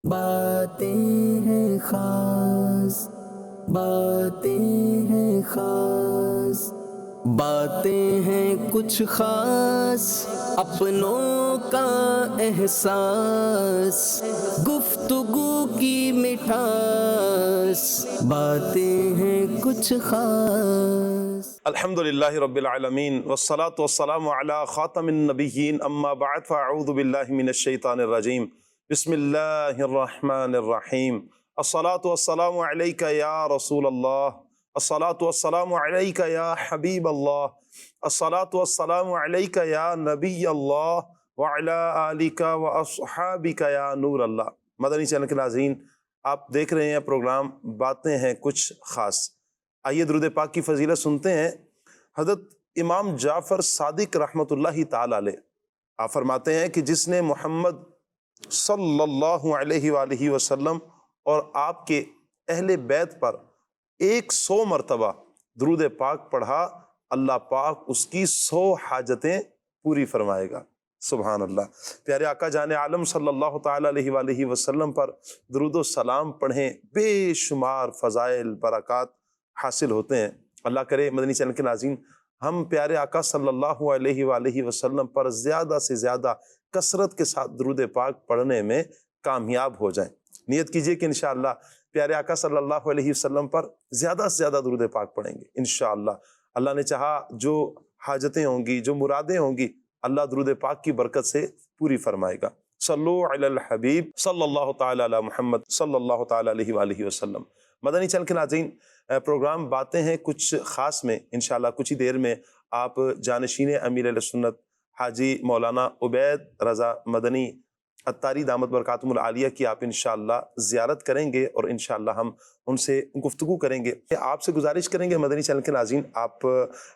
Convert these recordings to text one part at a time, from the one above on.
باتیں ہیں خاص، باتیں ہیں خاص، باتیں ہیں کچھ خاص، اپنوں کا احساس، گفتگو کی مٹھاس، باتیں ہیں کچھ خاص۔ الحمد للہ رب العالمین والصلاة والسلام علی خاتم النبیین اما بعد فاعوذ باللہ من الشیطان الرجیم بسم اللہ الرحمن الرحیم الصلاة والسلام علیک یا رسول اللہ، الصلاة والسلام علیک یا حبیب اللہ، الصلاة والسلام علیک یا نبی اللہ وعلی آلک واصحابک یا نور اللہ۔ مدنی چینل کے ناظرین، آپ دیکھ رہے ہیں پروگرام باتیں ہیں کچھ خاص۔ آئیے درود پاک کی فضیلت سنتے ہیں۔ حضرت امام جعفر صادق رحمۃ اللہ تعالی علیہ آپ فرماتے ہیں کہ جس نے محمد صلی اللہ علیہ وآلہ وسلم اور آپ کے اہل بیت پر 100 مرتبہ درود پاک پڑھا، اللہ پاک اس کی 100 حاجتیں پوری فرمائے گا۔ سبحان اللہ۔ پیارے آقا جان عالم صلی اللہ تعالی علیہ وآلہ وسلم پر درود و سلام پڑھیں، بے شمار فضائل برکات حاصل ہوتے ہیں۔ اللہ کرے مدنی چینل کے ناظرین ہم پیارے آقا صلی اللہ علیہ وآلہ وسلم پر زیادہ سے زیادہ کثرت کے ساتھ درود پاک پڑھنے میں کامیاب ہو جائیں۔ نیت کیجئے کہ انشاءاللہ پیارے آقا صلی اللہ علیہ وسلم پر زیادہ سے زیادہ درود پاک پڑھیں گے انشاءاللہ۔ اللہ نے چاہا جو حاجتیں ہوں گی، جو مرادیں ہوں گی، اللہ درود پاک کی برکت سے پوری فرمائے گا۔ صلو علی الحبیب صلی اللہ تعالی علی محمد صلی اللہ تعالی علیہ وآلہ وسلم۔ مدنی چینل کے ناظرین، پروگرام باتیں ہیں کچھ خاص میں انشاءاللہ کچھ ہی دیر میں آپ جانشین امیر اہل سنت حاجی مولانا عبید رضا مدنی عطاری دامت برکاتہم العالیہ کی آپ انشاءاللہ زیارت کریں گے، اور انشاءاللہ ہم ان سے گفتگو کریں گے۔ آپ سے گزارش کریں گے مدنی چینل کے ناظرین آپ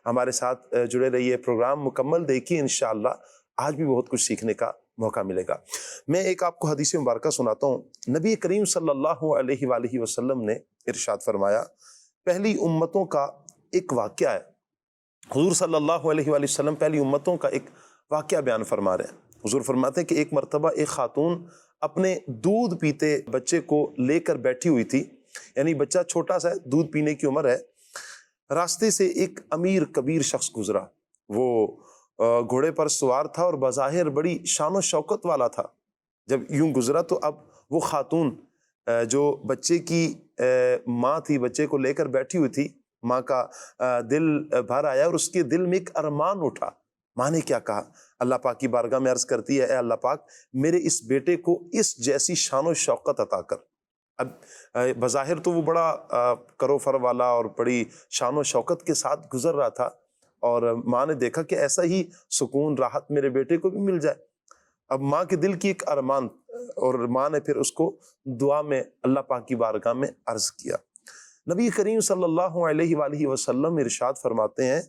ہمارے ساتھ جڑے رہیے، پروگرام مکمل دیکھیے، انشاءاللہ آج بھی بہت کچھ سیکھنے کا موقع ملے گا۔ میں ایک آپ کو حدیث مبارکہ سناتا ہوں۔ نبی کریم صلی اللہ علیہ وآلہ وسلم نے ارشاد فرمایا، پہلی امتوں کا ایک واقعہ ہے۔ حضور صلی اللہ علیہ وآلہ وسلم پہلی امتوں کا ایک واقعہ بیان فرما رہے ہیں۔ حضور فرماتے ہیں کہ ایک مرتبہ ایک خاتون اپنے دودھ پیتے بچے کو لے کر بیٹھی ہوئی تھی، یعنی بچہ چھوٹا سا ہے، دودھ پینے کی عمر ہے۔ راستے سے ایک امیر کبیر شخص گزرا، وہ گھوڑے پر سوار تھا اور بظاہر بڑی شان و شوکت والا تھا۔ جب یوں گزرا تو اب وہ خاتون جو بچے کی ماں تھی، بچے کو لے کر بیٹھی ہوئی تھی، ماں کا دل بھر آیا اور اس کے دل میں ایک ارمان اٹھا۔ ماں نے کیا کہا؟ اللہ پاک کی بارگاہ میں عرض کرتی ہے، اے اللہ پاک میرے اس بیٹے کو اس جیسی شان و شوکت عطا کر۔ اب بظاہر تو وہ بڑا کرو فر والا اور بڑی شان و شوکت کے ساتھ گزر رہا تھا، اور ماں نے دیکھا کہ ایسا ہی سکون راحت میرے بیٹے کو بھی مل جائے۔ اب ماں کے دل کی ایک ارمان، اور ماں نے پھر اس کو دعا میں اللہ پاک کی بارگاہ میں عرض کیا۔ نبی کریم صلی اللہ علیہ وآلہ وسلم ارشاد فرماتے ہیں،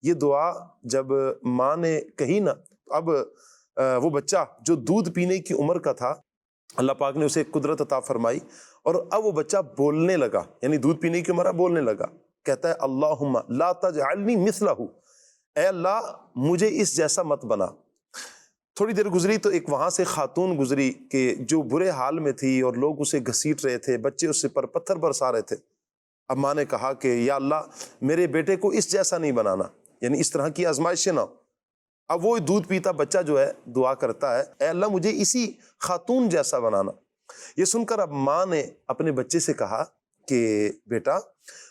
یہ دعا جب ماں نے کہی نا، اب وہ بچہ جو دودھ پینے کی عمر کا تھا، اللہ پاک نے اسے قدرت عطا فرمائی، اور اب وہ بچہ بولنے لگا، یعنی دودھ پینے کی عمر ہے، بولنے لگا۔ کہتا ہے اللہم لا تجعلنی مثلہ، اے اللہ مجھے اس جیسا مت بنا۔ تھوڑی دیر گزری تو ایک وہاں سے خاتون گزری کہ جو برے حال میں تھی، اور لوگ اسے گھسیٹ رہے تھے، بچے اس پر پتھر برسا رہے تھے۔ اب ماں نے کہا کہ یا اللہ میرے بیٹے کو اس جیسا نہیں بنانا، یعنی اس طرح کی آزمائشیں نہ ہو۔ اب وہ دودھ پیتا بچہ جو ہے دعا کرتا ہے، اے اللہ مجھے اسی خاتون جیسا بنانا۔ یہ سن کر اب ماں نے اپنے بچے سے کہا کہ بیٹا،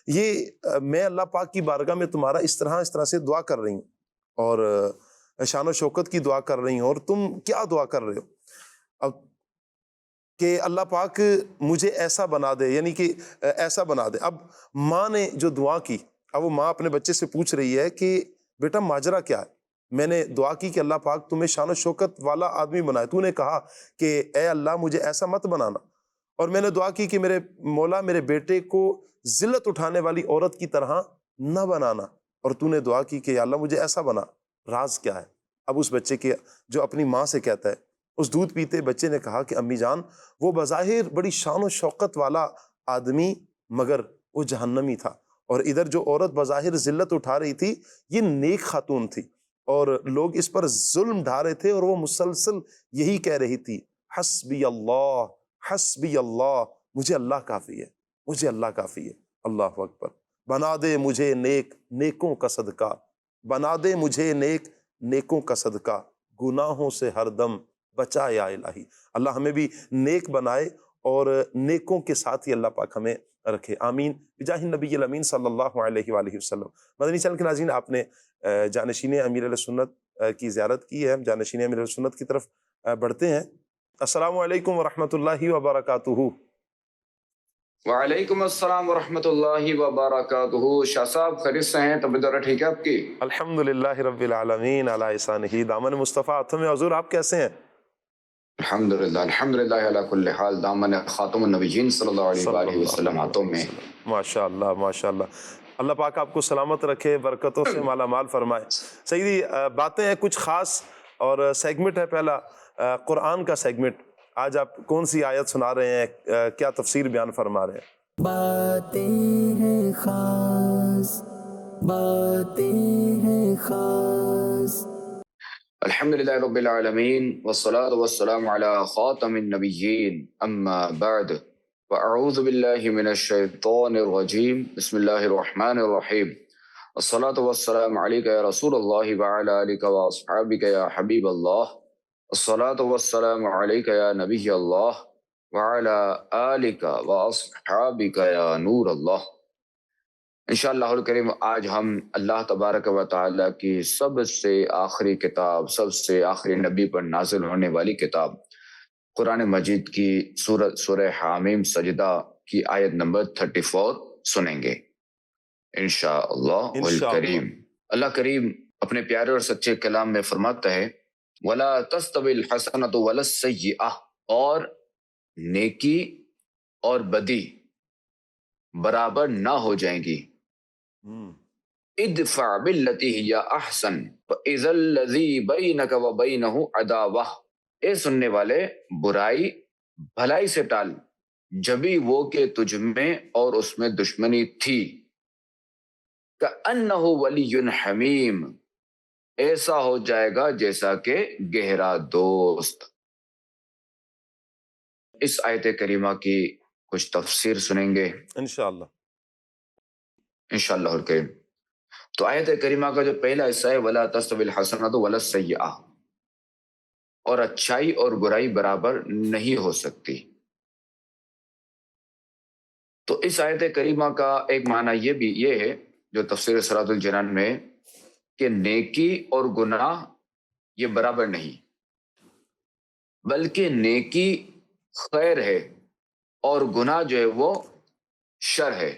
یہ میں اللہ پاک کی بارگاہ میں تمہارا اس طرح سے دعا کر رہی ہوں، اور شان و شوکت کی دعا کر رہی ہوں، اور تم کیا دعا کر رہے ہو؟ اب کہ اللہ پاک مجھے ایسا بنا دے، یعنی کہ ایسا بنا دے۔ اب ماں نے جو دعا کی، اب وہ ماں اپنے بچے سے پوچھ رہی ہے کہ بیٹا ماجرا کیا ہے؟ میں نے دعا کی کہ اللہ پاک تمہیں شان و شوکت والا آدمی بنائے، تو نے کہا کہ اے اللہ مجھے ایسا مت بنانا، اور میں نے دعا کی کہ میرے مولا میرے بیٹے کو ذلت اٹھانے والی عورت کی طرح نہ بنانا، اور تو نے دعا کی کہ اللہ مجھے ایسا بنا۔ راز کیا ہے؟ اب اس بچے کے جو اپنی ماں سے کہتا ہے، اس دودھ پیتے بچے نے کہا کہ امی جان، وہ بظاہر بڑی شان و شوکت والا آدمی مگر وہ جہنمی تھا، اور ادھر جو عورت بظاہر ذلت اٹھا رہی تھی یہ نیک خاتون تھی، اور لوگ اس پر ظلم ڈھا رہے تھے، اور وہ مسلسل یہی کہہ رہی تھی حسبی اللہ حسبی اللہ، مجھے اللہ کافی ہے، مجھے اللہ کافی ہے۔ اللہ اکبر۔ بنا دے مجھے نیک نیکوں کا صدقہ، بنا دے مجھے نیک نیکوں کا صدقہ، گناہوں سے ہر دم بچا یا الہی۔ اللہ ہمیں بھی نیک بنائے اور نیکوں کے ساتھ ہی اللہ پاک ہمیں رکھے، آمین بجاہ النبی الامین صلی اللہ علیہ وآلہ وسلم۔ مدنی چینل کے ناظرین، آپ نے جانشین امیر علیہ سنت کی زیارت کی ہے، ہم جانشین امیر علیہ سنت کی طرف بڑھتے ہیں۔ السلام علیکم ورحمۃ اللہ وبرکاتہ۔ وعلیکم السلام ورحمۃ اللہ وبرکاتہ۔ شاہ صاحب خیریت سے ہیں؟ طبیعت وغیرہ ٹھیک ہے آپ کی؟ الحمدللہ رب العالمین علی احسانہ، دامن مصطفیٰ ہاتھوں میں۔ حضور آپ کیسے ہیں؟ الحمدللہ علی کل حال، دامن خاتم النبیین صلی اللہ علیہ وآلہ وسلم ہاتھوں میں۔ ماشاء اللہ ماشاء اللہ، اللہ پاک آپ کو سلامت رکھے، برکتوں سے مالا مال فرمائے۔ سیدی، باتیں ہیں کچھ خاص اور سیگمنٹ ہے پہلا قرآن کا سیگمنٹ۔ آج آپ کون سی آیت سنا رہے ہیں، کیا تفسیر بیان فرما رہے ہیں؟ باتیں ہیں خاص، باتیں ہیں خاص۔ الحمدللہ رب العالمین، والصلاة والسلام علی خاتم النبیین، اما بعد، فاعوذ باللہ من الشیطان الرجیم، بسم اللہ الرحمن الرحیم۔ الصلاة والسلام علیک یا رسول اللہ وعلی آلک واصحابک یا حبیب اللہ۔ الصلاة والسلام علیک یا نبی اللہ وعلی آلک واصحابک یا نور اللہ۔ انشاءاللہ الکریم آج ہم اللہ تبارک و تعالیٰ کی سب سے آخری کتاب، سب سے آخری نبی پر نازل ہونے والی کتاب قرآن مجید کی سورہ حامیم سجدہ کی آیت نمبر 34 سنیں گے انشاءاللہ الکریم۔ اللہ کریم اپنے پیارے اور سچے کلام میں فرماتا ہے، وَلَا تَسْتَوِي الْحَسَنَةُ وَلَا السَّيِّئَةُ، اور نیکی اور بدی برابر نہ ہو جائیں گی۔ ادفع باللتی ہی احسن فاذا الذی بینک وبینہ عداوہ، اے سننے والے برائی بھلائی سے ٹال، جبھی وہ کہ تجھ میں اور اس میں دشمنی تھی، کأنہ ولی حمیم، ایسا ہو جائے گا جیسا کہ گہرا دوست۔ اس آیت کریمہ کی کچھ تفسیر سنیں گے انشاءاللہ انشاءاللہ الکریم۔ تو آیت کریمہ کا جو پہلا حصہ ہے، وَلَا تَسْتَوِي الْحَسَنَةُ وَلَا السَّيِّئَةُ، اور اچھائی اور برائی برابر نہیں ہو سکتی۔ تو اس آیت کریمہ کا ایک معنی یہ ہے جو تفسیر صراط الجنان میں، کہ نیکی اور گناہ یہ برابر نہیں، بلکہ نیکی خیر ہے اور گناہ جو ہے وہ شر ہے۔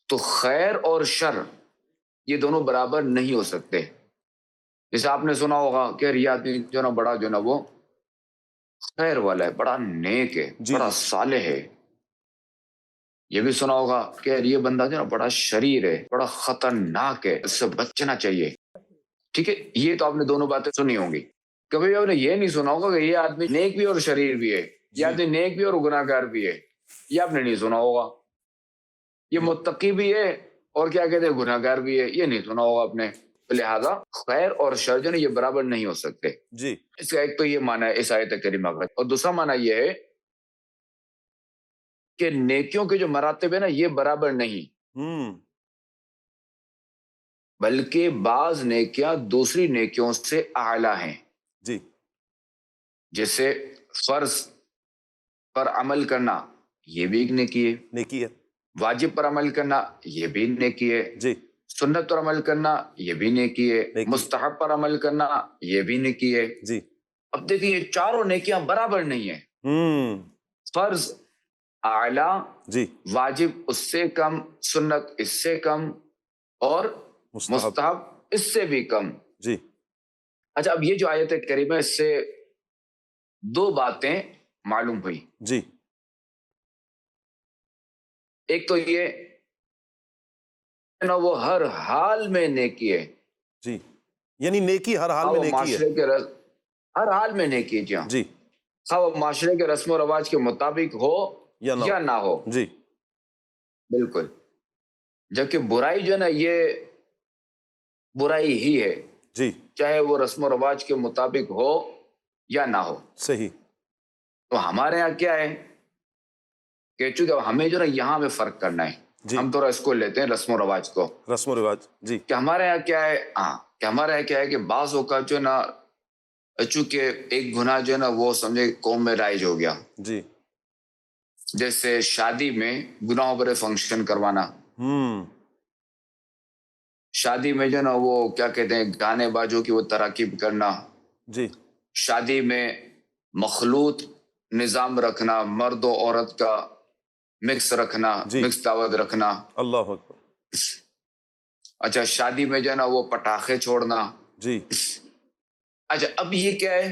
تو خیر اور شر یہ دونوں برابر نہیں ہو سکتے۔ جیسے آپ نے سنا ہوگا کہ یہ آدمی جو نا بڑا جو نا وہ خیر والا ہے، بڑا نیک ہے، بڑا صالح ہے۔ یہ بھی سنا ہوگا کہ یہ بندہ جو نا بڑا شریر ہے، بڑا خطرناک ہے، اس سے بچنا چاہیے۔ ٹھیک ہے، یہ تو آپ نے دونوں باتیں سنی ہوں گی۔ کبھی آپ نے یہ نہیں سنا ہوگا کہ یہ آدمی نیک بھی اور شریر بھی ہے، یہ آدمی نیک بھی اور گناہ گار بھی ہے، یہ آپ نے نہیں سنا ہوگا۔ یہ متقی بھی ہے اور کیا کہتے ہیں گناہ گار بھی ہے، یہ نہیں سنا ہوگا آپ نے۔ لہذا خیر اور شر جو ہے یہ برابر نہیں ہو سکتے۔ جی، اس کا ایک تو یہ معنی ہے اس آیت کریمہ کا، اور دوسرا معنی یہ ہے کہ نیکیوں کے جو مراتب ہے نا یہ برابر نہیں، بلکہ بعض نیکیاں دوسری نیکیوں سے اعلیٰ ہیں۔ جی، جیسے فرض پر عمل کرنا یہ بھی ایک نیکی ہے، نیکی ہے۔ واجب پر عمل کرنا یہ بھی نیکی ہے، جی، سنت پر عمل کرنا یہ بھی نیکی ہے، نیکی۔ مستحب پر عمل کرنا یہ بھی نیکی ہے۔ جی، اب دیکھیں یہ چاروں نیکیاں برابر نہیں ہیں۔ فرض اعلیٰ، جی، واجب اس سے کم، سنت اس سے کم، اور مستحب اس سے بھی کم۔ جی، اچھا، اب یہ جو آیت کریمہ اس سے دو باتیں معلوم ہوئی۔ جی، ایک تو یہ نا وہ ہر حال میں نیکی ہے، جی، یعنی نیکی ہر حال میں نیکی ہے۔ معاشرے کے ہر حال میں نیکی ہے، جی ہاں، جی، خواہ وہ معاشرے کے رسم و رواج کے مطابق ہو یا نہ ہو۔ جی، بالکل۔ جبکہ برائی جو ہے نا یہ برائی ہی ہے، جی، چاہے وہ رسم و رواج کے مطابق ہو یا نہ ہو۔ صحیح۔ تو ہمارے یہاں کیا ہے کہ چونکہ ہمیں جو ہے یہاں پہ فرق کرنا ہے، جی ہم تھوڑا اس کو لیتے ہیں رسم و رواج کو، رسم و رواج جی کہ ہمارے یہاں کیا ہے، ہاں کہ ہمارے یہاں کیا ہے کہ بعض اوقات جو ہے نا، چونکہ ایک گناہ جو ہے نا وہ سمجھے قوم میں رائج ہو گیا، جی جیسے شادی میں گناہوں پر فنکشن کروانا، شادی میں جو ہے نا وہ کیا کہتے ہیں گانے بازوں کی وہ تراکیب کرنا، جی شادی میں مخلوط نظام رکھنا، مرد و عورت کا مکس رکھنا، جی مکس دعوت رکھنا، اللہ اکبر اچھا شادی میں جو ہے نا وہ پٹاخے چھوڑنا، جی اچھا اب یہ کیا ہے،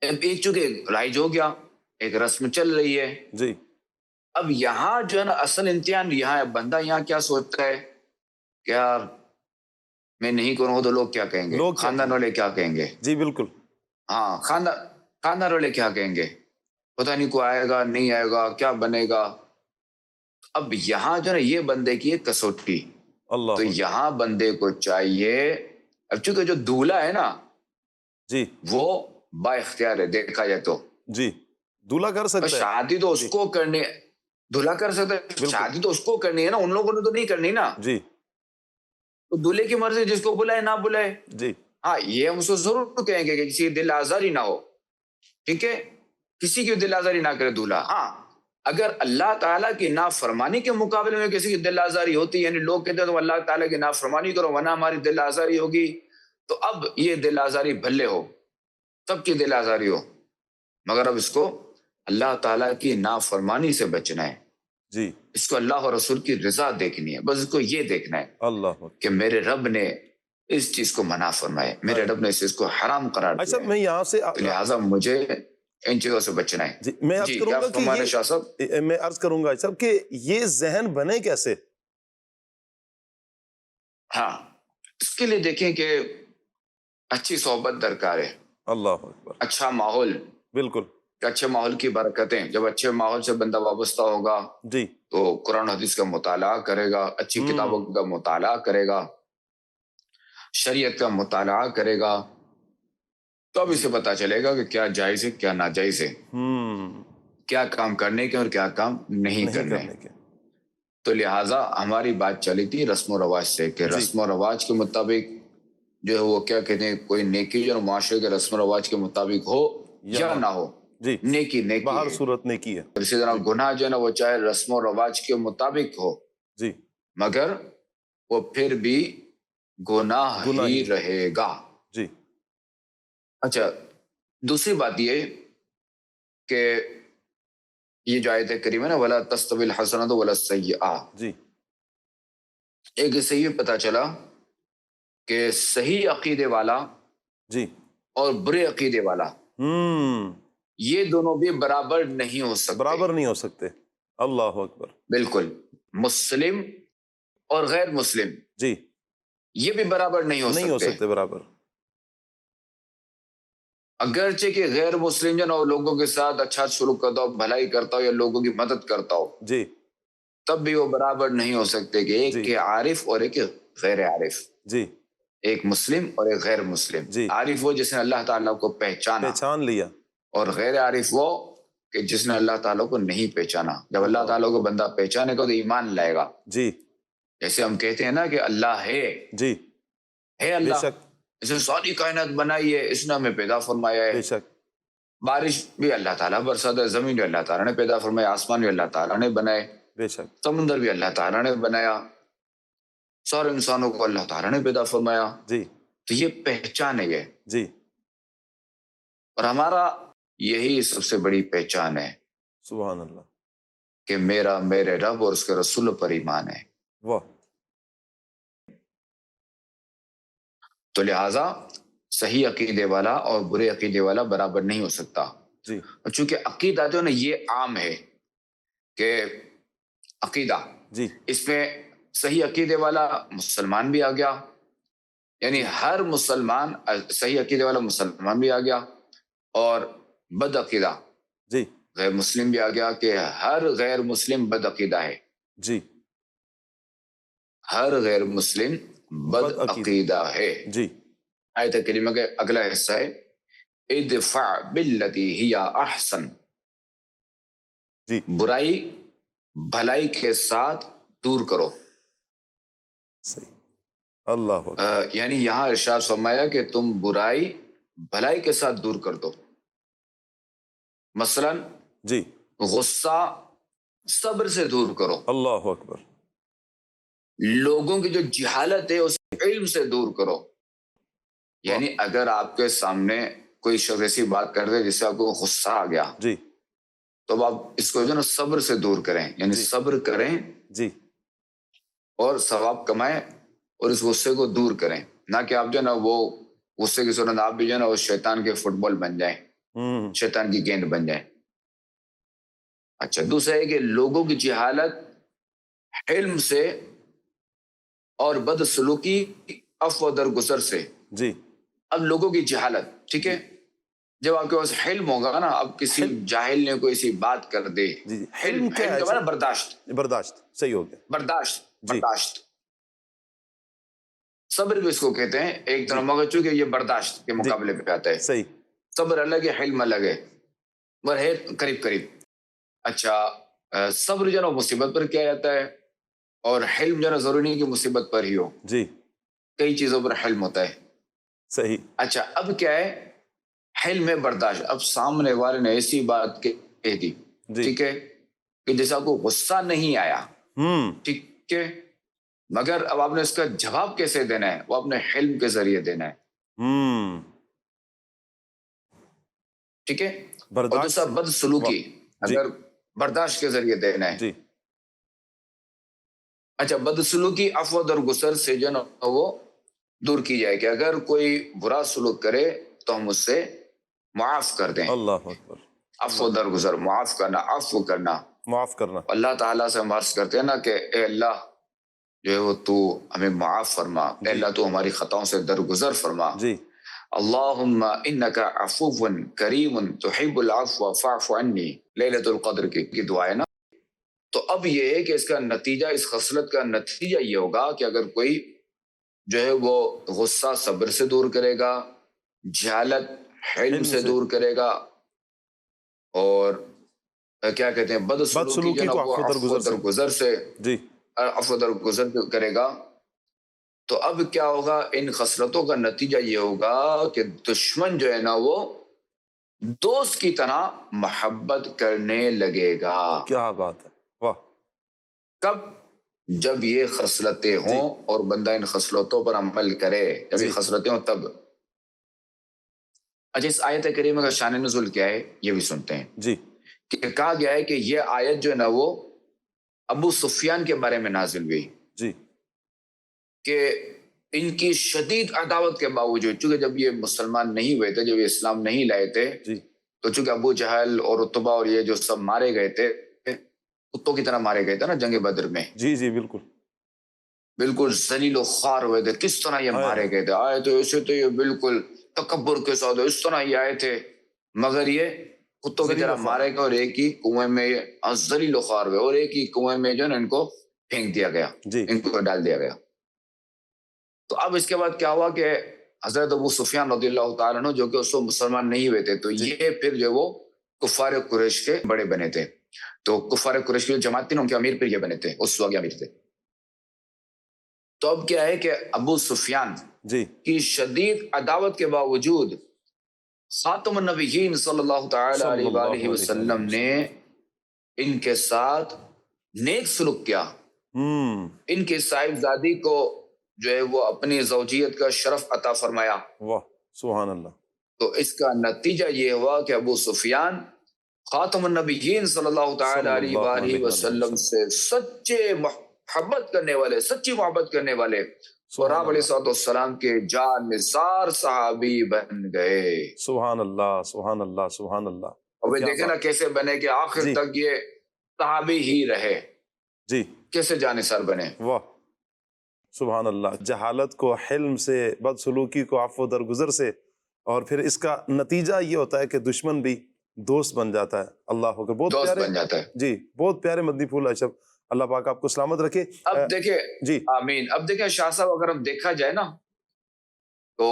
اب ایک چونکہ رائج ہو گیا، ایک رسم چل رہی ہے، جی اب یہاں جو ہے نا اصل امتحان یہاں ہے، بندہ یہاں کیا سوچتا ہے کہ یار میں نہیں کروں گا تو لوگ کیا کہیں گے، لوگ کیا خاندان والے کیا کہیں گے، جی بالکل ہاں خاندان والے کیا کہیں گے، پتہ نہیں کوئی آئے گا نہیں آئے گا کیا بنے گا، اب یہاں جو ہے نا یہ بندے کی ایک کسوٹی، اللہ تو اکبر یہاں بندے کو چاہیے، اب چونکہ جو دولہا ہے نا جی وہ با اختیار ہے دیکھا جائے تو، جی دولہا کر سکتا ہے شادی تو اس جی کو کرنی، دولہا کر سکتا ہے، بالکل شادی تو اس کو کرنی ہے نا، ان لوگوں نے تو نہیں کرنی نا، جی تو دولہے کی مرضی، جس کو بلائے نہ بلائے، جی ہاں یہ ہم اس کو ضرور کہیں گے کہ کسی کی دل آزاری نہ ہو، ٹھیک ہے، کسی کی دل آزاری نہ کرے دولہا، ہاں اگر اللہ تعالیٰ کی نافرمانی کے مقابلے میں کسی کی دل آزاری ہوتی، یعنی لوگ کہتے ہیں تو اللہ تعالیٰ کی نافرمانی کرو ورنہ ہماری دل آزاری ہوگی، تو اب یہ دل آزاری بھلے ہو، سب کی دل آزاری ہو، مگر اب اس کو اللہ تعالیٰ کی نافرمانی سے بچنا ہے، جی اس کو اللہ اور رسول کی رضا دیکھنی ہے، بس اس کو یہ دیکھنا ہے اللہ اکبر کہ میرے رب نے اس چیز کو منع فرمائے، میرے رب نے اس چیز کو حرام قرار اچھا دیا میں ہے، یہاں سے تو لہٰذا مجھے ان چیزوں سے بچنا ہے۔ جی میں عرض جی کروں کیا گا کہ فرما رہے شاہ صاحب؟ میں عرض کروں گا صاحب کہ یہ ذہن بنے کیسے؟ ہاں اس کے لیے دیکھیں کہ اچھی صحبت درکار ہے، اللہ اکبر اچھا ماحول، بالکل کہ اچھے ماحول کی برکتیں، جب اچھے ماحول سے بندہ وابستہ ہوگا جی تو قرآن حدیث کا مطالعہ کرے گا، اچھی کتابوں کا مطالعہ کرے گا، شریعت کا مطالعہ کرے گا، تو اب اسے پتا چلے گا کہ کیا جائز ہے کیا ناجائز ہے، کیا کام کرنے کے اور کیا کام نہیں کرنے۔ کے تو لہٰذا ہماری بات چلی تھی رسم و رواج سے، کہ جی رسم و رواج کے مطابق جو ہے وہ کیا کہتے ہیں، کوئی نیکی جو معاشرے کے رسم و رواج کے مطابق ہو یا نہ ہو، جی نیکی نیکی باہر ہے، صورت نیکی ہے اسی طرح گناہ جو ہے نا وہ چاہے رسم و رواج کے مطابق ہو جی مگر وہ پھر بھی گناہ ہی رہے گا۔ جی اچھا دوسری بات یہ کہ یہ جو آیت کریمہ ہے نا وَلَا تَسْتَوِي الْحَسَنَةُ وَلَا السَّيِّئَةُ، جی ایک اس سے یہ پتا چلا کہ صحیح عقیدے والا جی اور برے عقیدے والا یہ دونوں بھی برابر نہیں ہو سکتے، برابر نہیں ہو سکتے، اللہ اکبر بالکل، مسلم اور غیر مسلم جی یہ بھی برابر نہیں ہو سکتے، برابر اگرچہ کہ غیر مسلم جو نا وہ لوگوں کے ساتھ اچھا سلوک کرتا ہو، بھلائی کرتا ہو یا لوگوں کی مدد کرتا ہو، جی تب بھی وہ برابر نہیں ہو سکتے کہ ایک جی کے عارف اور ایک کے غیر عارف، جی ایک مسلم اور ایک غیر مسلم، جی عارف وہ جس نے اللہ تعالیٰ کو پہچانا، پہچان لیا اور غیر عارف وہ کہ جس نے اللہ تعالیٰ کو نہیں پہچانا، جب اللہ تعالیٰ کو بندہ پہچانے گا تو ایمان لائے گا، جی جیسے ہم کہتے ہیں نا کہ اللہ ہے جی بے اللہ، شک اس نے ساری کائنات بنائی ہے، اس نے ہمیں پیدا فرمایا ہے، بے شک بارش بھی اللہ تعالیٰ برساتا ہے، زمین بھی اللہ تعالیٰ نے پیدا فرمایا، آسمان بھی اللہ تعالیٰ نے بنائے، بے شک سمندر بھی اللہ تعالیٰ نے بنایا، سارے انسانوں کو اللہ تعالیٰ نے پیدا فرمایا، جی تو یہ پہچان ہے یہ، جی اور ہمارا یہی سب سے بڑی پہچان ہے سبحان اللہ کہ میرا میرے رب اور اس کے رسول پر ایمان ہے، واہ تو لہٰذا صحیح عقیدے والا اور برے عقیدے والا برابر نہیں ہو سکتا، جی اور چونکہ عقیدہ جو ہے نا یہ عام ہے کہ عقیدہ جی اس میں صحیح عقیدے والا مسلمان بھی آ گیا، یعنی ہر مسلمان صحیح عقیدے والا مسلمان بھی آ گیا، اور بد عقیدہ جی غیر مسلم بھی آ گیا کہ ہر غیر مسلم بد عقیدہ ہے، جی ہر غیر مسلم بد عقیدہ ہے۔ جی آیت کریمہ کا اگلا حصہ ہے ادفع باللتی ہی احسن، جی برائی بھلائی کے ساتھ دور کرو. صحیح. اللہ اکبر. یعنی یہاں ارشاد فرمایا کہ تم برائی بھلائی کے ساتھ دور کر دو. مثلا جی غصہ صبر سے دور کرو. اللہ اکبر. لوگوں کی جو جہالت ہے اس علم سے دور کرو. یعنی اگر آپ کے سامنے کوئی شخص ایسی بات کر دے جس سے آپ کو غصہ آ گیا جی تو اب آپ اس کو جو نا صبر سے دور کریں، یعنی جی. صبر کریں جی اور ثواب کمائیں اور اس غصے کو دور کریں. نہ کہ آپ جو نا وہ غصے کی صورت آپ بھی جو نا وہ شیطان کے فٹ بال بن جائیں، شیطان کی گیند بن جائیں. اچھا دوسرا ہے کہ لوگوں کی جہالت علم سے اور بدسلوکی عفو درگزر سے. جی اب لوگوں کی جہالت ٹھیک ہے، جب آپ کے پاس علم ہوگا نا، اب کسی جاہل نے کوئی ایسی بات کر دے، جی جی. علم کیا ہے؟ کا معنی برداشت، برداشت. صحیح ہو گیا. برداشت جی. برداشت. صبر بھی اس کو کہتے ہیں ایک طرح، جی. مگر چونکہ یہ برداشت کے جی مقابلے پہ آتا ہے. صحیح. صبر الگ ہے، علم الگ ہے، مگر ہے قریب قریب. اچھا صبر جو ہے نا مصیبت پر کیا جاتا ہے، اور حلم جو ہے نا ضروری نہیں کہ مصیبت پر ہی ہو، جی کئی چیزوں پر حلم ہوتا ہے. صحیح. اچھا اب کیا ہے، حلم ہے برداشت. اب سامنے والے نے ایسی بات کہہ دی جی. ٹھیک ہے کہ جیسا کو غصہ نہیں آیا ٹھیک ہے، مگر اب آپ نے اس کا جواب کیسے دینا ہے، وہ اپنے حلم کے ذریعے دینا ہے. ٹھیک ہے. اور برداشت. دوسرا بدسلوکی جی اگر برداشت کے ذریعے دینا ہے. جی اچھا بدسلوکی عفو درگزر سے جو نا وہ دور کی جائے کہ اگر کوئی برا سلوک کرے تو ہم اس سے معاف کر دیں. اللہ اکبر. عفو درگزر، معاف کرنا، عفو کرنا. معاف کرنا. اللہ تعالیٰ سے ہم عرض کرتے ہیں نا کہ اے اللہ جو ہے وہ تو ہمیں معاف فرما، اے اللہ تو ہماری خطاؤں سے درگزر فرما. جی اللہم انکا عفو کریم تحب العفو فاعف عنی، لیلۃ القدر کی دعا ہے نا. تو اب یہ ہے کہ اس کا نتیجہ، اس خصلت کا نتیجہ یہ ہوگا کہ اگر کوئی جو ہے وہ غصہ صبر سے دور کرے گا، جہالت حلم سے دور کرے گا، اور کیا کہتے ہیں بدسلوکی جو ہے نا وہ عفو درگزر سے جی عفو درگزر کرے گا، تو اب کیا ہوگا، ان خصلتوں کا نتیجہ یہ ہوگا کہ دشمن جو ہے نا وہ دوست کی طرح محبت کرنے لگے گا. کیا بات ہے. واہ. کب؟ جب یہ خصلتیں ہوں اور بندہ ان خصلتوں پر عمل کرے، جب یہ خصلتیں ہوں تب. اچھا اس آیت کریمہ کا شان نزول کیا ہے یہ بھی سنتے ہیں. جی کہ کہا گیا ہے کہ یہ آیت جو ہے نا وہ ابو سفیان کے بارے میں نازل ہوئی جی کہ ان کی شدید عداوت کے باوجود، چونکہ جب یہ مسلمان نہیں ہوئے تھے، جب یہ اسلام نہیں لائے تھے، جی تو چونکہ ابو جہل اور عتبہ اور یہ جو سب مارے گئے تھے، کتوں کی طرح مارے گئے تھے نا جنگ بدر میں، جی جی بالکل بالکل ذلیل و خوار ہوئے تھے. کس طرح یہ مارے گئے تھے، آئے تھے ایسے تو یہ بالکل تکبر کے ساتھ اس طرح یہ آئے تھے، مگر یہ کتوں کی طرح مارے گئے اور ایک ہی کنویں میں ذلیل و خوار ہوئے، اور ایک ہی کنویں میں جو ہے نا ان کو پھینک دیا گیا، ان کو ڈال دیا گیا. تو اب اس کے بعد کیا ہوا کہ حضرت ابو سفیان رضی اللہ تعالیٰ عنہ جو کہ اس وقت مسلمان نہیں ہوئے تھے، تو یہ پھر جو وہ کفار قریش کے بڑے بنے تھے. تو کفار قریش کی جو جماعت تھی نا ان کے امیر پھر یہ بنے تھے، اس وقت امیر تھے. تو اب کیا ہے کہ ابو سفیان کی شدید عداوت کے باوجود خاتم النبیین صلی اللہ تعالی علیہ وآلہ وسلم نے ان کے ساتھ نیک سلوک کیا. ان کے صاحبزادی کو جو ہے وہ اپنی زوجیت کا شرف عطا فرمایا. واہ سبحان اللہ. تو اس کا نتیجہ یہ ہوا کہ ابو سفیان خاتم النبیین صلی اللہ تعالی علیہ وآلہ وسلم سے سچے محبت کرنے والے، سچی محبت کرنے والے اور آپ علیہ السلام کے جان نثار صحابی بن گئے. سبحان اللہ سبحان اللہ سبحان اللہ. اب دیکھیں نا کیسے بنے کہ آخر تک یہ صحابی ہی رہے. جی کیسے جان نثار بنے. واہ سبحان اللہ. جہالت کو حلم سے، بدسلوکی کو عفو درگزر سے، اور پھر اس کا نتیجہ یہ ہوتا ہے کہ دشمن بھی دوست بن جاتا ہے. اللہ اکبر. بہت دوست پیارے بن جاتا ہے. جی بہت پیارے مدنی پھول اشرف، اللہ پاک آپ کو سلامت رکھے. اب دیکھیں جی آمین. اب دیکھیں شاہ صاحب اگر ہم دیکھا جائے نا تو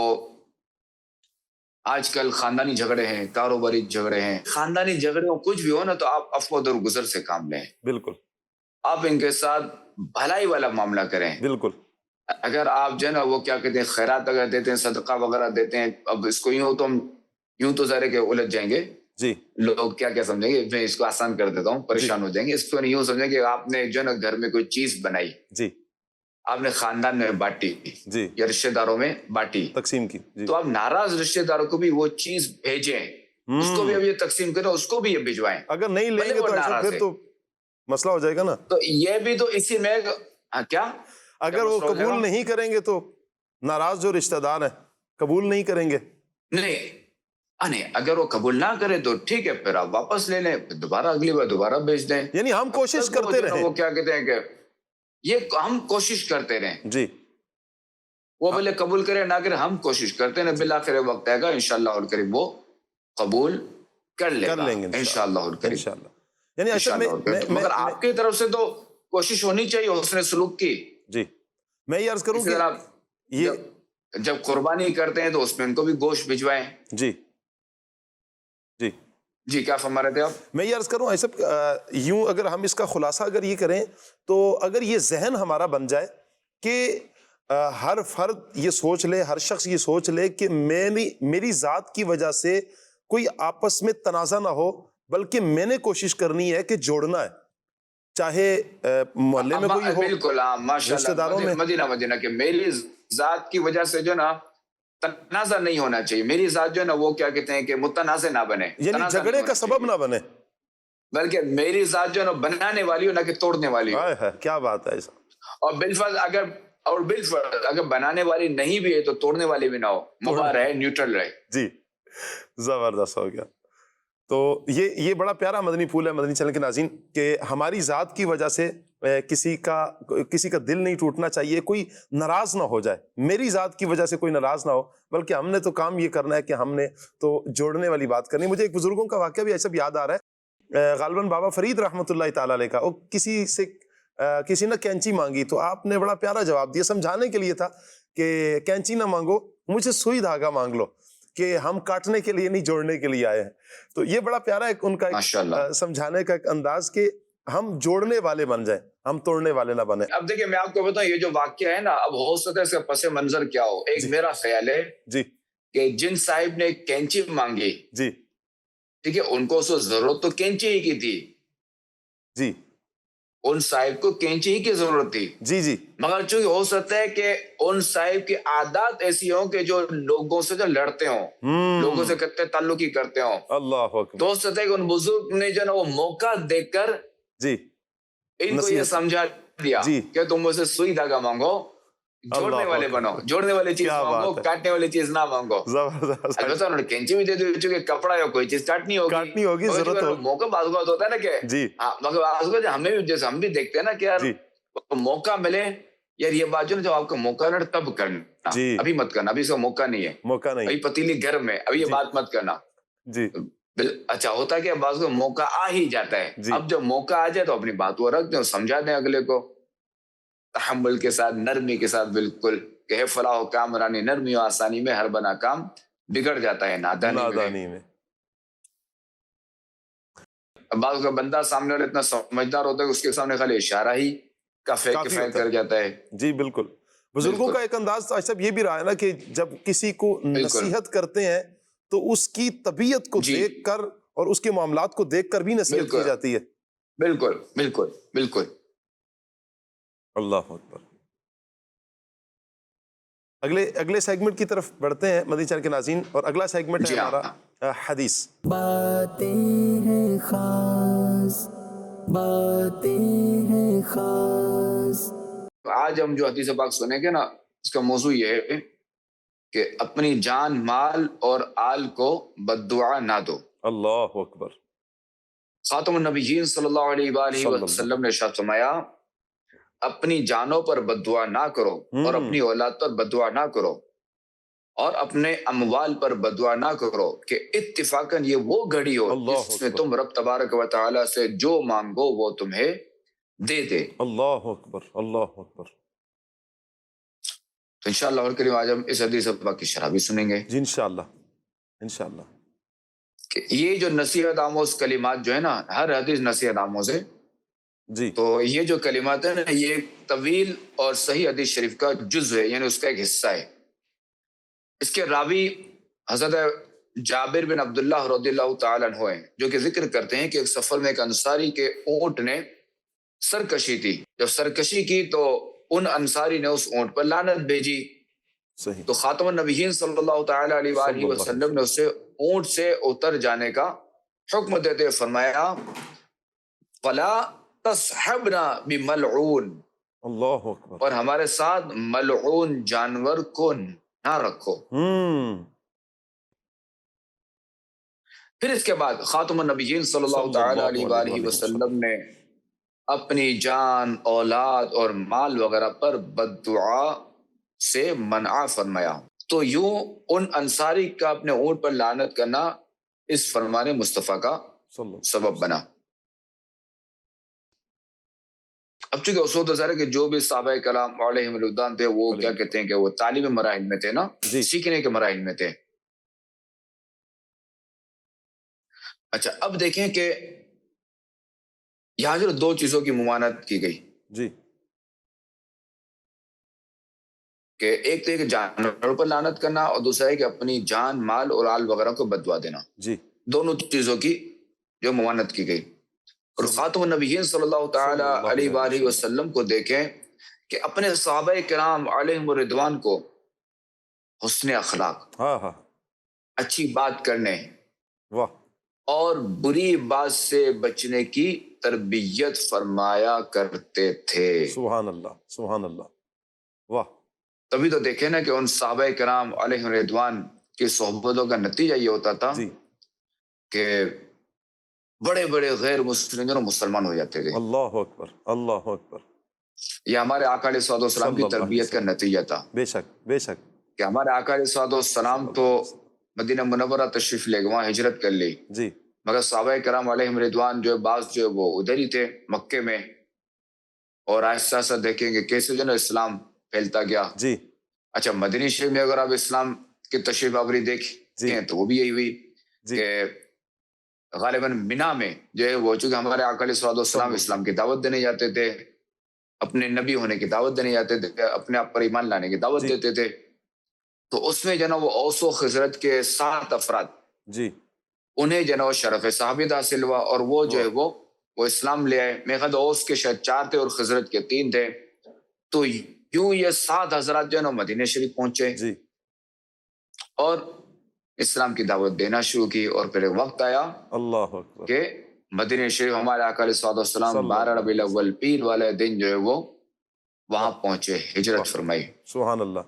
آج کل خاندانی جھگڑے ہیں، کاروباری جھگڑے ہیں، خاندانی جھگڑے ہو کچھ بھی ہو نا تو آپ عفو و درگزر سے کام لیں، بالکل آپ ان کے ساتھ بھلائی والا معاملہ کریں. بالکل اگر آپ جو ہے نا وہ کیا کہتے ہیں خیرات اگر دیتے ہیں، صدقہ وغیرہ دیتے ہیں، اب اس کو یوں تو ہم یوں تو ظاہر ہے کہ الجھ جائیں گے، جی لوگ کیا کیا سمجھیں گے، میں اس کو آسان کر دیتا ہوں، پریشان ہو جائیں گے. اس کو یوں سمجھیں کہ آپ نے جو ہے نا گھر میں کوئی چیز بنائی، جی آپ نے خاندان میں بانٹی جی یا رشتہ داروں میں بانٹی، تقسیم کی جی تو آپ ناراض رشتہ داروں کو بھی وہ چیز بھیجیں، اس کو بھی اب یہ تقسیم کریں، اس کو بھی یہ بھجوائیں، اگر نہیں لیں بھلے گے وہ تو ایسا ناراض پھر ہے. تو مسئلہ ہو جائے گا نا. تو یہ بھی تو اسی میں کیا اگر وہ مسئلہ ہو جائے گا؟ قبول نہیں کریں گے تو ناراض جو رشتہ دار ہیں قبول نہیں کریں گے. نہیں، اگر وہ قبول نہ کرے تو ٹھیک ہے، پھر آپ واپس لے لیں، پھر دوبارہ اگلی بار دوبارہ بھیج دیں. یعنی ہم کوشش تب وہ کرتے جو نا رہیں. وہ کیا کہتے ہیں کہ یہ ہم کوشش کرتے رہیں، جی وہ بھلے قبول کرے نہ کرے، ہم کوشش کرتے ہیں، بالآخر وقت آئے گا انشاءاللہ الکریم وہ قبول کر لے کر گا لیں گے انشاءاللہ الکریم. انشاءاللہ. یعنی اصل انشاءاللہ الکریم. مگر آپ کی طرف سے تو کوشش ہونی چاہیے حسن سلوک کی. جی میں یہ عرض کروں اسی کہ طرح یہ جب قربانی کرتے ہیں تو اس میں ان کو بھی گوشت بھجوائیں. جی جی جی کیا فرما رہے تھے آپ؟ میں یہ عرض کروں ایسا یوں اگر ہم اس کا خلاصہ اگر یہ کریں تو اگر یہ ذہن ہمارا بن جائے کہ ہر فرد یہ سوچ لے، ہر شخص یہ سوچ لے کہ میری ذات کی وجہ سے کوئی آپس میں تنازع نہ ہو، بلکہ میں نے کوشش کرنی ہے کہ جوڑنا ہے، چاہے محلے میں کوئی ہو، بالکل ماشاء رشتہ داروں اللہ، میں. مدینہ کہ میری ذات کی وجہ سے جو نا تنازع نہیں ہونا چاہیے، میری ذات جو ہے نا وہ کیا کہتے ہیں کہ متنازع نہ بنے، یعنی تنازع نہیں جھگڑے ہونا کا سبب چاہیے، نہ بنے. بلکہ میری ذات جو ہے نا بنانے والی ہو نہ کہ توڑنے والی ہو. کیا بات ہے ایسا. اور بالفرض اگر بنانے والی نہیں بھی ہے تو توڑنے والی بھی نہ ہو، مباح رہے، نیوٹرل رہے. جی زبردست ہو گیا. تو یہ بڑا پیارا مدنی پھول ہے مدنی چینل کے ناظرین کہ ہماری ذات کی وجہ سے کسی کا دل نہیں ٹوٹنا چاہیے، کوئی ناراض نہ ہو جائے، میری ذات کی وجہ سے کوئی ناراض نہ ہو، بلکہ ہم نے تو کام یہ کرنا ہے کہ ہم نے تو جوڑنے والی بات کرنی. مجھے ایک بزرگوں کا واقعہ بھی ایسا یاد آ رہا ہے، غالباً بابا فرید رحمۃ اللہ تعالی علیہ کا، وہ کسی نے کینچی مانگی تو آپ نے بڑا پیارا جواب دیا، سمجھانے کے لیے تھا کہ کینچی نہ مانگو، مجھے سوئی دھاگا مانگ لو، کہ ہم کاٹنے کے لیے نہیں جوڑنے کے لیے آئے ہیں. تو یہ بڑا پیارا ہے ان کا ایک سمجھانے کا ایک انداز کہ ہم جوڑنے والے بن جائیں، ہم توڑنے والے نہ بنیں. اب دیکھیں میں آپ کو بتاؤں، یہ جو واقعہ ہے نا، اب ہو سکتا ہے اس کا پس منظر کیا ہو. ایک میرا خیال ہے جی کہ جن صاحب نے کینچی مانگی، جی ٹھیک ہے، ان کو ضرورت تو کینچی ہی کی تھی، جی ان صاحب کو کینچی ہی کی ضرورت تھی. جی جی مگر چونکہ ہو سکتا ہے کہ ان صاحب کی عادات ایسی ہوں کہ جو لوگوں سے جو لڑتے ہوں، لوگوں سے کتنے تعلق ہی کرتے ہوں، اللہ اکبر. تو ہو سکتا ہے کہ ان بزرگ نے جو نا وہ موقع دیکھ کر جی ان کو یہ سمجھا دیا کہ تم مجھ سے سوئی دھاگا مانگو، جوڑنے والے بنو، جوڑنے والی چیز مانگو، کاٹنے والی چیز نہ مانگو. البتہ انہوں نے کینچی بھی دے دی، چونکہ کپڑا یا کوئی چیز کاٹنی ہوگی، ضرورت ہوگی. موقع بعض اوقات ہوتا ہے نا کہ جی مگر بعض اوقات ہمیں بھی، جیسے ہم بھی دیکھتے ہیں نا کہ یار موقع ملے، یار یہ بات جو نا جب آپ کا موقع ہے تب کرنا، ابھی مت کرنا، ابھی اس کا موقع نہیں ہے، ابھی پتیلی گرم ہے، ابھی یہ بات مت کرنا. جی اچھا ہوتا ہے کہ بعض کو موقع آ ہی جاتا ہے، اب جب موقع آ جائے تو اپنی بات وہ رکھ دیں، سمجھا دیں اگلے کو تحمل کے ساتھ، نرمی کے ساتھ. بالکل کہ فلاح و کامرانی، نرمی و آسانی میں ہر بنا کام بگڑ جاتا ہے نادانی میں. بعض کا بندہ سامنے والا اتنا سمجھدار ہوتا ہے کہ اس کے سامنے خالی اشارہ ہی کافی کر جاتا ہے. جی بالکل. بزرگوں کا ایک انداز ایسا یہ بھی رہا ہے نا کہ جب کسی کو نصیحت کرتے ہیں تو اس کی طبیعت کو دیکھ کر اور اس کے معاملات کو دیکھ کر بھی نصیحت کی جاتی ہے. بالکل بالکل بالکل. اللہ اکبر. اگلے سیگمنٹ کی طرف بڑھتے ہیں مدنی چینل کے ناظرین، اور اگلا سیگمنٹ ہے ہمارا حدیث. باتیں ہیں خاص، باتیں ہیں خاص. آج ہم جو حدیث پاک سنیں گے نا، اس کا موضوع یہ ہے کہ اپنی جان، مال اور آل کو بددعا نہ دو. اللہ اکبر. خاتم النبیین صلی اللہ علیہ وآلہ وسلم نے ارشاد فرمایا، اپنی جانوں پر بددعا نہ کرو اور اپنی اولاد پر بددعا نہ کرو اور اپنے اموال پر بددعا نہ کرو کہ اتفاقاً یہ وہ گھڑی ہو جس میں تم رب تبارک و تعالی سے جو مانگو وہ تمہیں دے دے. اللہ اکبر اللہ اکبر. تو انشاءاللہ اور کریم آج ہم اس حدیث پاک کی شرح بھی سنیں گے جی انشاءاللہ. انشاءاللہ. کہ یہ جو نصیحت آموز کلمات جو ہے نا، ہر حدیث نصیحت آموز ہے. جی تو یہ جو کلمات ہیں نا، یہ ایک طویل اور صحیح حدیث شریف کا جز ہے، یعنی اس کا ایک حصہ ہے. اس کے راوی حضرت جابر بن عبداللہ رضی اللہ تعالیٰ عنہ ہیں، جو کہ ذکر کرتے ہیں کہ ایک سفر میں ایک انصاری کے اونٹ نے سرکشی تھی. جب سرکشی کی تو ان انصاری نے اس اونٹ پر لعنت بھیجی. صحیح. تو خاتم النبیین صلی اللہ تعالیٰ علیہ وآلہ وسلم نے اسے اونٹ سے اتر جانے کا حکم دیتے ہوئے فرمایا فلا تصحبنا بملعون، اللہ اکبر. اور ہمارے ساتھ ملعون جانور کو نہ رکھو. پھر اس کے بعد خاتم النبیین صلی اللہ تعالیٰ علیہ وآلہ وسلم نے اپنی جان، اولاد اور مال وغیرہ پر بد دعا سے منع فرمایا. تو یوں ان انصاری کا اپنے اونٹ پر لعنت کرنا اس فرمان مصطفیٰ کا سبب بنا. اب چونکہ اصول تو ظاہر ہے کہ جو بھی صحابہ کرام علیہم رضوان تھے وہ کیا کہتے ہیں کہ وہ تعلیم مراحل میں تھے نا، سیکھنے کے مراحل میں تھے. اچھا اب دیکھیں کہ یہاں جو دو چیزوں کی ممانعت کی گئی جی، کہ ایک تو جانوروں پر لعنت کرنا اور دوسرا ہے کہ اپنی جان، مال اور آل وغیرہ کو بد دعا دینا. جی، دونوں چیزوں کی جو ممانعت کی گئی. اور خاتم النبیین صلی اللہ تعالی علیہ وآلہ وسلم کو دیکھیں کہ اپنے صحابہ کرام علیہم رضوان کو حسن اخلاق، اچھی بات کرنے اور بری بات سے بچنے کی تربیت فرمایا کرتے تھے. سبحان اللہ، سبحان اللہ. واہ. تبھی تو دیکھیں نا کہ ان صحابہ کرام علیہ رضوان کی صحبتوں کا نتیجہ یہ ہوتا تھا کہ بڑے بڑے غیر مسلم جو مسلمان ہو جاتے تھے. اللہ اکبر، اللہ اکبر. یہ ہمارے آقا علیہ الصلوۃ والسلام کی تربیت کا نتیجہ تھا. بے شک، بے شک. کہ ہمارے آقا علیہ الصلوۃ والسلام تو مدینہ منورہ تشریف لے گئے، وہاں ہجرت کر لی. جی. مگر صحابہ کرام علیہم رضوان جو بعض جو وہ ادھر ہی تھے مکے میں، اور آہستہ آہستہ دیکھیں گے کیسے جو نا اسلام پھیلتا گیا. جی. اچھا مدینہ شریف میں اگر آپ اسلام کی تشریف آوری دیکھیں تو وہ بھی یہی ہوئی کہ غالباً مینا میں جو ہے وہ، چونکہ ہمارے آقا علیہ الصلوۃ والسلام اسلام کی دعوت دینے جاتے تھے، اپنے نبی ہونے کی دعوت دینے جاتے تھے، اپنے آپ پر ایمان لانے کی دعوت دیتے تھے. تو اس میں جو نا وہ اوس و خزرج کے 7 افراد، جی، انہیں جو نا وہ شرف صحابیت حاصل ہوا، اور وہ جو ہے وہ اسلام لے آئے. میرے خیال اوس کے شاید 4 تھے اور خزرج کے 3 تھے. تو یوں یہ 7 حضرات جو ہے نا مدینہ شریف پہنچے جی، اور اسلام کی دعوت دینا شروع کی. اور پھر ایک وقت آیا اللہ اکبر کہ مدینہ شریف ہمارے آقا علیہ الصلوۃ والسلام 12 ربیع الاول پیر والے دن جو ہے وہ وہاں پہنچے، ہجرت فرمائی. سبحان اللہ.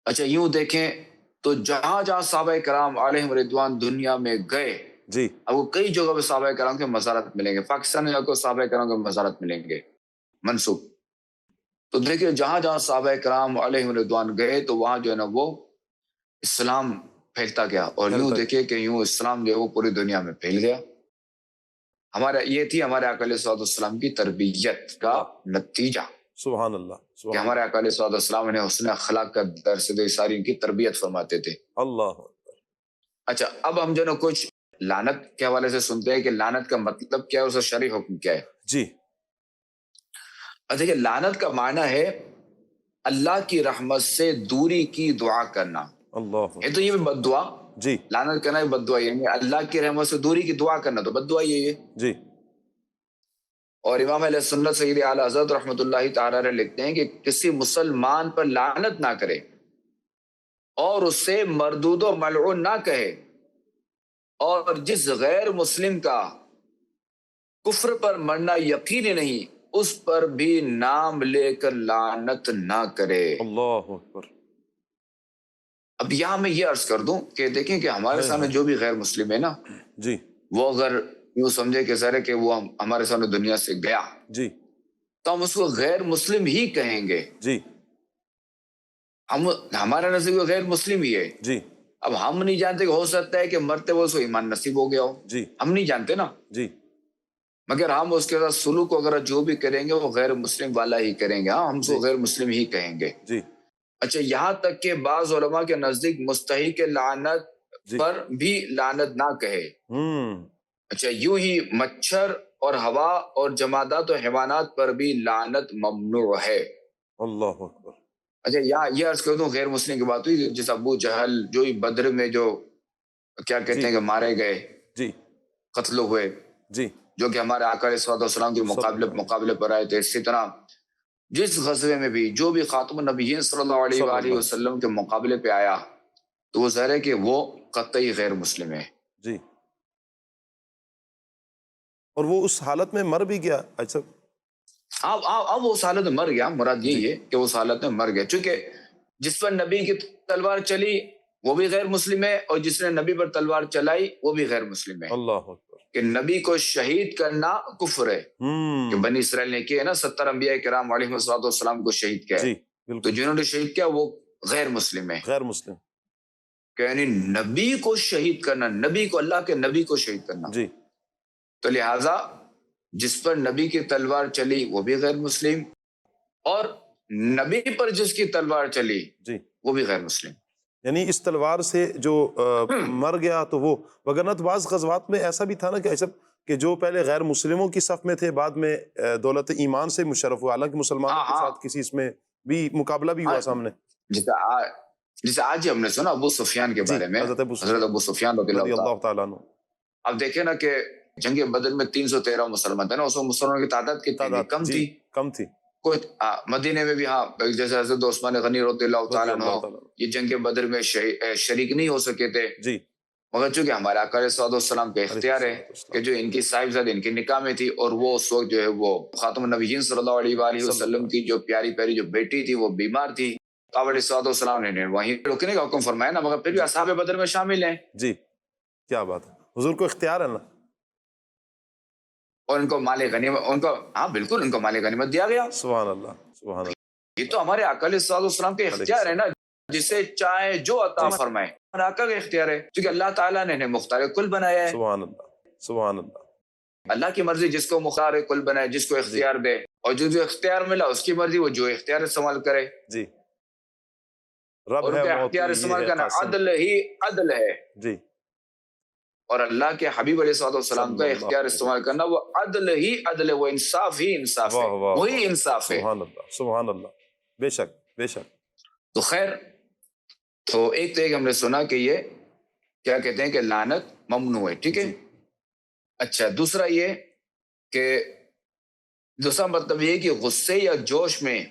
اچھا یوں دیکھیں تو جہاں جہاں صحابہ کرام علیہم رضوان دنیا میں گئے، جی، اب وہ کئی جگہوں پہ صحابہ کرام کے مزارات ملیں گے. پاکستان میں آپ کو صحابہ کرام کے مزارات ملیں گے منسوب. تو دیکھیں جہاں جہاں صحابہ کرام علیہم رضوان گئے تو وہاں جو ہے نا وہ اسلام پھیلتا گیا. اور یوں دیکھیں کہ یوں اسلام جو ہے وہ پوری دنیا میں پھیل گیا. یہ تھی ہمارے آقا علیہ الصلوۃ والسلام کی تربیت کا نتیجہ. سبحان اللہ، کہ ہمارے آقا علیہ الصلوۃ والسلام نے حسن اخلاق کا درس دے، ساری ان کی تربیت فرماتے تھے. اللہ. اچھا اب ہم جو نا کچھ لعنت کے حوالے سے سنتے ہیں کہ لعنت کا مطلب کیا ہے، اس کا شرعی حکم کیا ہے. جی. دیکھیں لعنت کا معنی ہے اللہ کی رحمت سے دوری کی دعا کرنا. اللہ. تو یہ بھی بد دعا. جی. لعنت کرنا بھی بد دعا، یعنی اللہ کی رحمت سے دوری کی دعا کرنا تو بد دعا یہ ہے. جی. اور امام علیہ سنت سید اعلی حضرت رحمۃ اللہ تعالی علیہ لکھتے ہیں کہ کسی مسلمان پر لعنت نہ کرے اور اس سے مردود و ملعون نہ کہے، اور جس غیر مسلم کا کفر پر مرنا یقینی نہیں اس پر بھی نام لے کر لعنت نہ کرے. اللہ اکبر. اب یہاں میں یہ عرض کر دوں کہ دیکھیں کہ ہمارے سامنے جو بھی غیر مسلم ہے نا، جی، وہ اگر یوں سمجھے کہ ذرا کہ وہ ہمارے سامنے دنیا سے گیا، جی، تو ہم اس کو غیر مسلم ہی کہیں گے. جی، ہمارا نصیب غیر مسلم ہی ہے. جی. اب ہم نہیں جانتے کہ ہو سکتا ہے کہ مرتے وہ سو ایمان نصیب ہو گیا ہو. جی. ہم نہیں جانتے نا. جی. مگر ہم اس کے ساتھ سلوک وغیرہ جو بھی کریں گے وہ غیر مسلم والا ہی کریں گے. ہم اس کو غیر مسلم ہی کہیں گے. جی. اچھا یہاں تک کہ بعض علماء کے نزدیک مستحق لعنت جی پر بھی لعنت نہ کہے. اچھا یوں ہی مچھر اور ہوا اور جمادات و حیوانات پر بھی لعنت ممنوع ہے. اللہ اکبر. اچھا یہ عرض کر دوں غیر مسلم کی بات ہوئی جس ابو جہل جو ہی بدر میں جو کیا کہتے ہیں کہ مارے گئے, جی قتل ہوئے, جی جو کہ ہمارے آقا علیہ الصلوۃ والسلام کے مقابلے پر آئے تھے. اسی طرح جس غزوے میں بھی جو بھی خاتم النبیین صلی اللہ علیہ وآلہ وسلم کے مقابلے پہ آیا تو وہ ظاہر ہے کہ وہ قطعی غیر مسلم ہے. جی. اور وہ اس حالت میں مر بھی گیا. اچھا اب وہ اس حالت میں مر گیا, مراد یہی ہے کہ وہ اس حالت میں مر گیا, چونکہ جس پر نبی کی تلوار چلی وہ بھی غیر مسلم ہے, اور جس نے نبی پر تلوار چلائی وہ بھی غیر مسلم ہے. اللہ اکبر. کہ نبی کو شہید کرنا کفر ہے, کہ بنی اسرائیل نے کیا ہے نا, 70 انبیاء کرام علیہ السلام کو شہید کیا ہے, تو جنہوں نے شہید کیا وہ غیر مسلم ہے. غیر مسلم کہ یعنی نبی کو شہید کرنا, نبی کو, اللہ کے نبی کو شہید کرنا. جی. تو لہذا جس پر نبی کی تلوار چلی وہ بھی غیر مسلم, اور نبی پر جس کی تلوار چلی جی وہ بھی غیر مسلم. یعنی اس تلوار سے جو مر گیا تو وہ, وگرنہ بعض غزوات میں ایسا بھی تھا نا کہ ایسا کہ جو پہلے غیر مسلموں کی صف میں تھے بعد میں دولت ایمان سے مشرف ہوا, حالانکہ مسلمانوں کے ساتھ کسی اس میں بھی مقابلہ بھی ہوا سامنے. جیسے آج ہم نے سنا ابو سفیان کے بارے میں, حضرت ابو سفیان رضی اللہ تعالیٰ عنہ. اب دیکھیں نا کہ جنگ بدر میں 313 مسلمان تھے نا, اس میں مسلمانوں کی تعداد کتنی تھی؟ کم تھی. کوئی مدینے میں بھی جیسے حضرت عثمان غنی رضی اللہ تعالیٰ عنہ یہ جنگ بدر میں شریک نہیں ہو سکے تھے, جی, مگر چونکہ ہمارے آقا علیہ الصلوۃ والسلام کا اختیار ہے کہ جو ان کی صاحبزادی ان کے نکاح میں تھی, اور وہ اس وقت جو ہے وہ خاتم النبیین صلی اللہ علیہ وآلہ وسلم کی جو پیاری پیاری جو بیٹی تھی وہ بیمار تھی. آقا علیہ الصلوۃ والسلام نے وہیں رکنے کا حکم فرمایا نا, مگر پھر بھی اصحاب بدر میں شامل ہیں. جی, کیا بات ہے, حضور کو اختیار ہے نا, اور ان کو مال غنیمت, ان کو ہاں بالکل ان کو مال غنیمت دیا گیا. سبحان اللہ سبحان اللہ. یہ تو ہمارے آقا علیہ الصلوۃ والسلام کے اختیار ہے نا, جسے چاہے جو عطا فرمائے, ہمارے آقا کا اختیار ہے, کیونکہ اللہ تعالیٰ نے انہیں مختار کل بنایا ہے. سبحان اللہ سبحان اللہ. اللہ کی مرضی جس کو مختار کل بنائے, جس کو اختیار دے, اور جو اختیار ملا اس کی مرضی وہ جو اختیار استعمال کرے. جی, رب اور ان کا اختیار استعمال کرنا عدل ہی عدل ہے. جی, اور اللہ کے حبیب علیہ الصلوۃ والسلام کا اختیار استعمال کرنا وہ عدل ہی عدل ہے, وہ انصاف ہی انصاف ہے, وہی انصاف ہے. سبحان اللہ سبحان اللہ. بے شک بے شک. تو خیر, تو ایک ہم نے سنا کہ یہ کیا کہتے ہیں کہ لعنت ممنوع ہے, ٹھیک ہے. اچھا, دوسرا یہ کہ دوسرا مطلب یہ کہ غصے یا جوش میں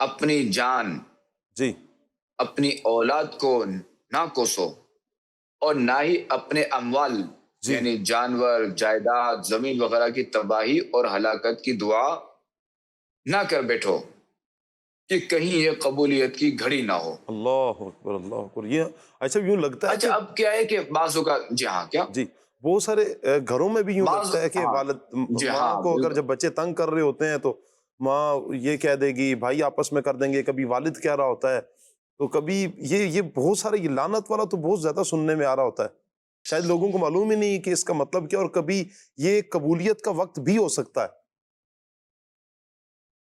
اپنی جان, جی, اپنی اولاد کو نہ کوسو, اور نہ ہی اپنے اموال یعنی جانور, جائیداد, زمین وغیرہ کی تباہی اور ہلاکت کی دعا نہ کر بیٹھو کہ کہیں یہ قبولیت کی گھڑی نہ ہو. اللہ اکبر اللہ اکبر. یہ ایسا یوں لگتا ہے. اچھا, اب کیا ہے کہ بعضوں کا, جی ہاں, کیا جی, بہت سارے گھروں میں بھی یوں لگتا ہے کہ والد ماں کو اگر جب بچے تنگ کر رہے ہوتے ہیں تو ماں یہ کہہ دے گی, بھائی آپس میں کر دیں گے, کبھی والد کہہ رہا ہوتا ہے, تو کبھی یہ بہت سارے, یہ لعنت والا تو بہت زیادہ سننے میں آ رہا ہوتا ہے. شاید لوگوں کو معلوم ہی نہیں کہ اس کا مطلب کیا, اور کبھی یہ قبولیت کا وقت بھی ہو سکتا ہے.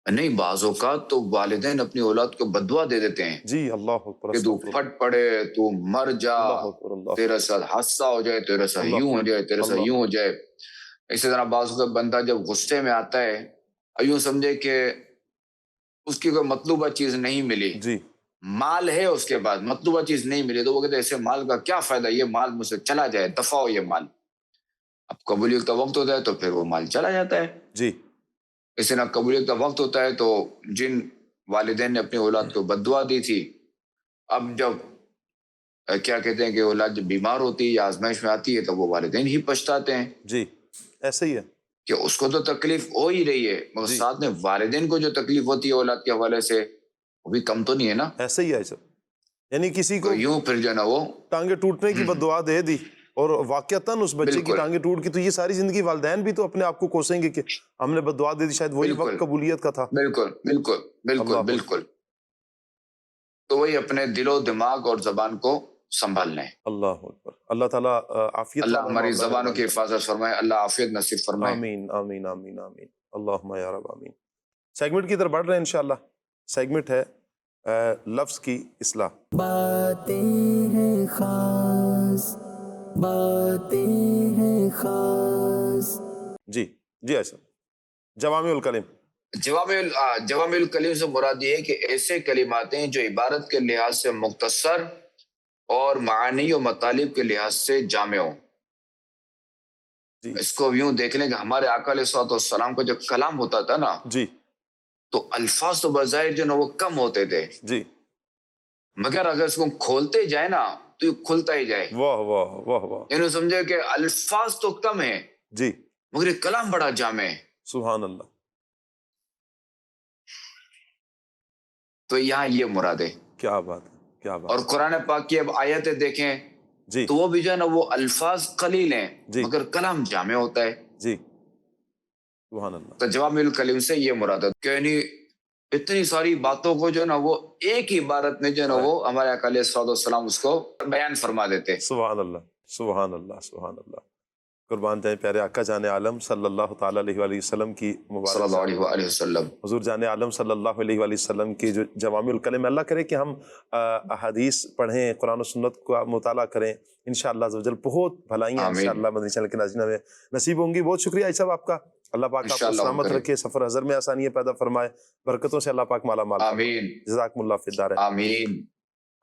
نہیں, بعض اوقات تو والدین اپنی اولاد کو بددعا دے دیتے ہیں. جی, اللہ اکبر. کہ تو پھٹ پڑے, تو مر جا, تیرے ساتھ حادثہ ہو جائے, تیرے ساتھ یوں ہو جائے, تیرے ساتھ یوں ہو جائے. اسی طرح بعض اوقات بندہ جب غصے میں آتا ہے, یوں سمجھے کہ اس کی کوئی مطلوبہ چیز نہیں ملی, جی, مال ہے اس کے بعد, مطلوبہ چیز نہیں ملی, تو وہ کہتے ہیں ایسے مال کا کیا فائدہ, یہ مال مجھ سے چلا جائے, دفع ہو یہ مال. اب قبولیت کا وقت ہوتا ہے تو پھر وہ مال چلا جاتا ہے. جی, اس طرح قبولیت کا وقت ہوتا ہے تو جن والدین نے اپنی اولاد کو بددعا دی تھی, اب جب کیا کہتے ہیں کہ اولاد جب بیمار ہوتی ہے یا آزمائش میں آتی ہے تو وہ والدین ہی پچھتاتے ہیں. جی, ایسا ہی ہے کہ اس کو تو تکلیف ہو ہی رہی ہے, مگر ساتھ میں والدین کو جو تکلیف ہوتی ہے اولاد کے حوالے سے وہ بھی کم تو نہیں ہے نا. ایسا ہی ہے سر. یعنی کسی کو یوں پھر جو ہے نا وہ ٹانگیں ٹوٹنے کی بددعا دے دی اور واقعتاً اس بچے کی ٹانگیں ٹوٹ کی, تو یہ ساری زندگی والدین بھی تو اپنے آپ کو کوسیں گے کہ ہم نے بددعا دے دی, شاید وہی وقت قبولیت کا تھا. بالکل بالکل بالکل بالکل. تو وہی اپنے دل و دماغ اور زبان کو سنبھالنا ہے. اللہ اکبر. اللہ تعالیٰ عافیت, اللہ ہماری زبانوں کی حفاظت فرمائے, اللہ عافیت نصیب فرمائے. آمین آمین آمین آمین, اللہم یا رب آمین. سیگمنٹ کی طرف بڑھ رہے ہیں انشاءاللہ. سیگمنٹ ہے لفظ کی اصلاح. باتیں ہیں خاص، باتیں ہیں خاص. جی ایسا جوامع الکلم. جوامع الکلم سے مراد یہ ہے کہ ایسے کلمات ہیں جو عبارت کے لحاظ سے مختصر اور معانی و مطالب کے لحاظ سے جامع ہوں. جی اس کو یوں دیکھ لیں کہ ہمارے آقا علیہ الصلوۃ والسلام کا جو کلام ہوتا تھا نا، جی تو الفاظ تو بظاہر جو نا وہ کم ہوتے تھے، جی مگر اگر اس کو کھولتے جائے نا تو یہ کھلتا ہی جائے. واہ واہ واہ واہ. یعنی سمجھے کہ الفاظ تو کم ہیں جی مگر یہ کلام بڑا جامع ہے. سبحان اللہ. تو یہاں یہ مراد ہے. کیا بات ہے، کیا بات. اور قرآن پاک کی اب آیتیں دیکھیں جی تو وہ بھی جو ہے نا وہ الفاظ قلیل ہیں جی مگر کلام جامع ہوتا ہے. جی سبحان اللہ. تو جوامع الکلم سے یہ مراد ہے کہ یعنی اتنی ساری باتوں کو جو ہے نا وہ ایک ہی عبارت میں جو ہے نا وہ ہمارے آقا علیہ الصلوۃ والسلام اس کو بیان فرما دیتے. سبحان اللہ سبحان اللہ سبحان اللہ. قربان جائیں پیارے آقا جان عالم صلی اللہ تعالیٰ علیہ وآلہ وسلم کی صلی مبارک اللہ علیہ وآلہ وسلم. حضور جان عالم صلی اللہ علیہ وآلہ وسلم کی جو جوامع الکلم. اللہ کرے کہ ہم احادیث پڑھیں، قرآن و سنت کا مطالعہ کریں، انشاءاللہ عز و جل بہت بھلائیاں انشاءاللہ مدنی چینل کے ناظرین ہمیں نصیب ہوں گی. بہت شکریہ صاحب آپ کا. اللہ پاک آپ کو سلامت رکھے، سفر حضر میں آسانیاں پیدا فرمائے، برکتوں سے اللہ پاک مالا مال. آمین. جزاکم اللہ فی الدارین. آمین.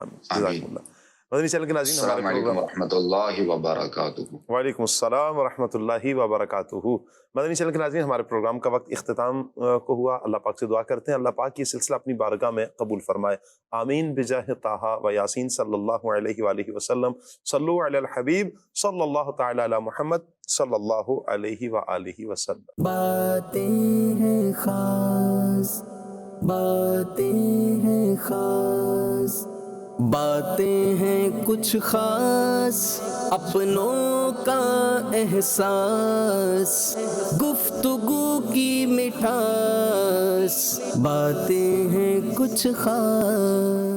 جزاکم اللہ. مدنی چینل کے ناظرین السلام علیکم ورحمۃ اللہ وبرکاتہ. وعلیکم السلام ورحمۃ اللہ وبرکاتہ. مدنی چینل کے ناظرین ہمارے پروگرام کا وقت اختتام کو ہوا. اللہ پاک سے دعا کرتے ہیں اللہ پاک یہ سلسلہ اپنی بارگاہ میں قبول فرمائے. آمین بجاہ طٰہٰ و یاسین صلی اللہ علیہ وآلہ وسلم. صلو علی الحبیب صلی اللہ تعالی علی محمد صلی اللہ علیہ وآلہ وسلم. باتیں ہیں خاص، باتیں ہیں خاص، باتیں ہیں کچھ خاص، اپنوں کا احساس، گفتگو کی مٹھاس، باتیں ہیں کچھ خاص.